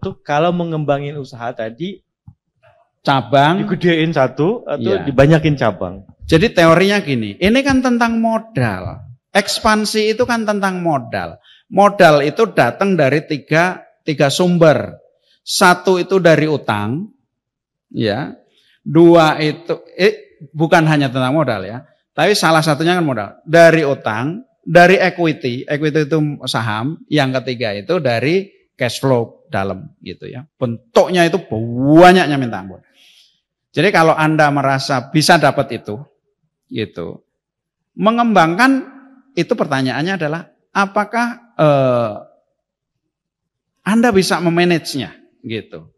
itu kalau mengembangin usaha tadi cabang digedein satu atau iya, dibanyakin cabang. Jadi teorinya gini, ini kan tentang modal. Ekspansi itu kan tentang modal. Modal itu datang dari tiga sumber. Satu itu dari utang, ya. Dua itu bukan hanya tentang modal ya, tapi salah satunya kan modal. Dari utang, dari equity itu saham. Yang ketiga itu dari cash flow dalam gitu ya. Bentuknya itu banyaknya minta ampun. Jadi kalau Anda merasa bisa dapat itu, gitu. Mengembangkan itu pertanyaannya adalah apakah Anda bisa memanage-nya gitu.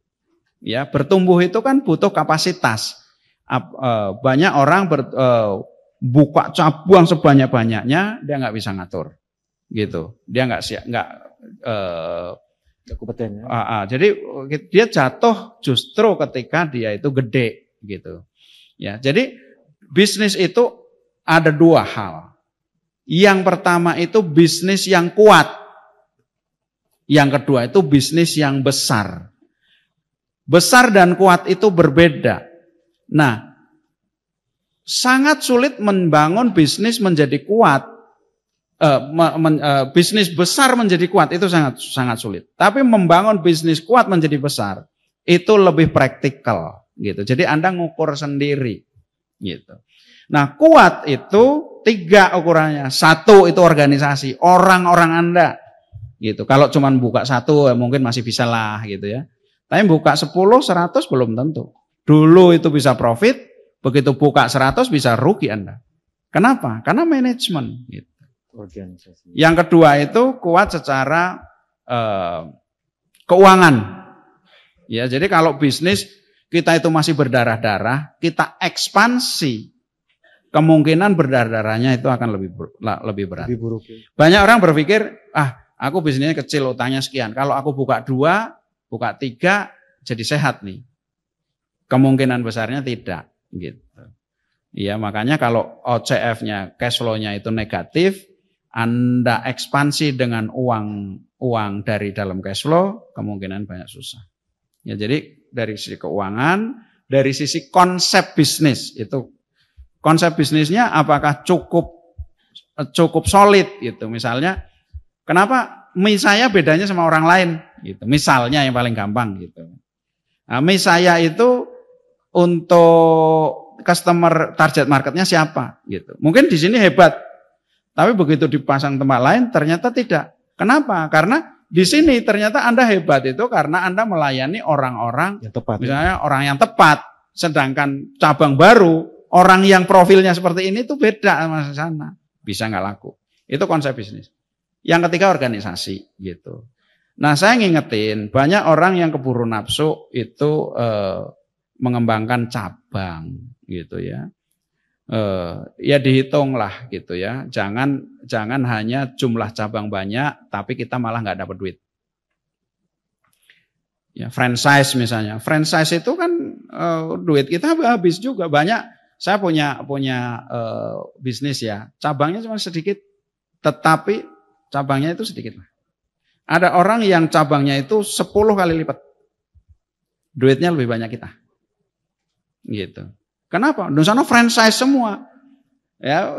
Ya, bertumbuh itu kan butuh kapasitas. Banyak orang buka cabang sebanyak-banyaknya dia nggak bisa ngatur. Gitu. Dia nggak kompeten ya. Jadi dia jatuh justru ketika dia itu gede gitu. Ya, jadi bisnis itu ada dua hal. Yang pertama itu bisnis yang kuat. Yang kedua itu bisnis yang besar. Besar dan kuat itu berbeda. Nah, sangat sulit membangun bisnis menjadi kuat. Bisnis besar menjadi kuat itu sangat sulit. Tapi membangun bisnis kuat menjadi besar itu lebih praktikal gitu. Jadi Anda ngukur sendiri gitu. Nah, kuat itu 3 ukurannya. 1 itu organisasi, orang-orang Anda gitu. Kalau cuma buka 1 mungkin masih bisa lah gitu ya. Tapi buka 10, 100 belum tentu. Dulu itu bisa profit, begitu buka 100 bisa rugi Anda. Kenapa? Karena manajemen gitu. Organisasi. Yang kedua itu kuat secara keuangan. Ya, jadi kalau bisnis kita itu masih berdarah-darah, kita ekspansi, kemungkinan berdarah-darahnya itu akan lebih berat. Lebih buruk. Ya. Banyak orang berpikir, aku bisnisnya kecil, utangnya sekian. Kalau aku buka 2, buka 3, jadi sehat nih. Kemungkinan besarnya tidak, gitu. Ya, makanya kalau OCF-nya, cash flow-nya itu negatif, Anda ekspansi dengan uang dari dalam cash flow, kemungkinan banyak susah. Ya, jadi dari sisi keuangan, dari sisi konsep bisnis itu konsep bisnisnya apakah cukup solid gitu. Misalnya, kenapa mie saya bedanya sama orang lain gitu. Misalnya yang paling gampang gitu. Nah, mie saya itu untuk customer target marketnya siapa gitu. Mungkin di sini hebat, tapi begitu dipasang tempat lain ternyata tidak. Kenapa? Karena di sini ternyata Anda hebat itu karena Anda melayani orang-orang yang tepat. Misalnya orang yang tepat. Sedangkan cabang baru, orang yang profilnya seperti ini tuh beda sama sana. Bisa nggak laku. Itu konsep bisnis. Yang ketiga organisasi gitu. Nah, saya ngingetin banyak orang yang keburu nafsu itu mengembangkan cabang gitu ya. Ya dihitung lah gitu ya. Jangan hanya jumlah cabang banyak tapi kita malah nggak dapat duit. Ya, franchise misalnya. Franchise itu kan duit kita habis juga. Banyak saya punya bisnis ya. Cabangnya cuma sedikit tetapi cabangnya itu sedikit. Ada orang yang cabangnya itu 10 kali lipat. Duitnya lebih banyak kita. Gitu. Kenapa? Di sana franchise semua. Ya,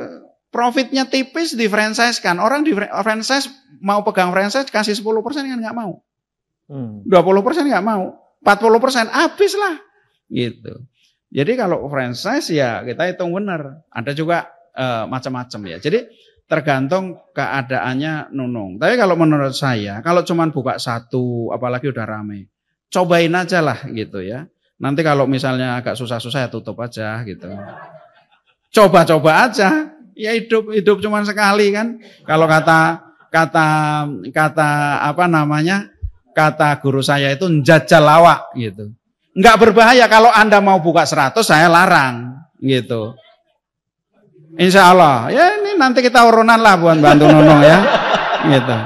profitnya tipis di franchise kan. Orang di franchise mau pegang franchise kasih 10% kan nggak mau. 20% nggak mau. 40% habis lah. Gitu. Jadi kalau franchise ya kita hitung benar. Ada juga macam-macam ya. Jadi tergantung keadaannya Nunung. Tapi kalau menurut saya, kalau cuma buka 1, apalagi udah rame, cobain aja lah gitu ya. Nanti kalau misalnya agak susah-susah ya tutup aja gitu. Coba-coba aja. Ya hidup cuma sekali kan. Kalau kata guru saya itu njajal lawak gitu. Enggak berbahaya kalau Anda mau buka 100 saya larang gitu. Insya Allah. Ya ini nanti kita urunan lah buat bantu Nunung ya. Gitu.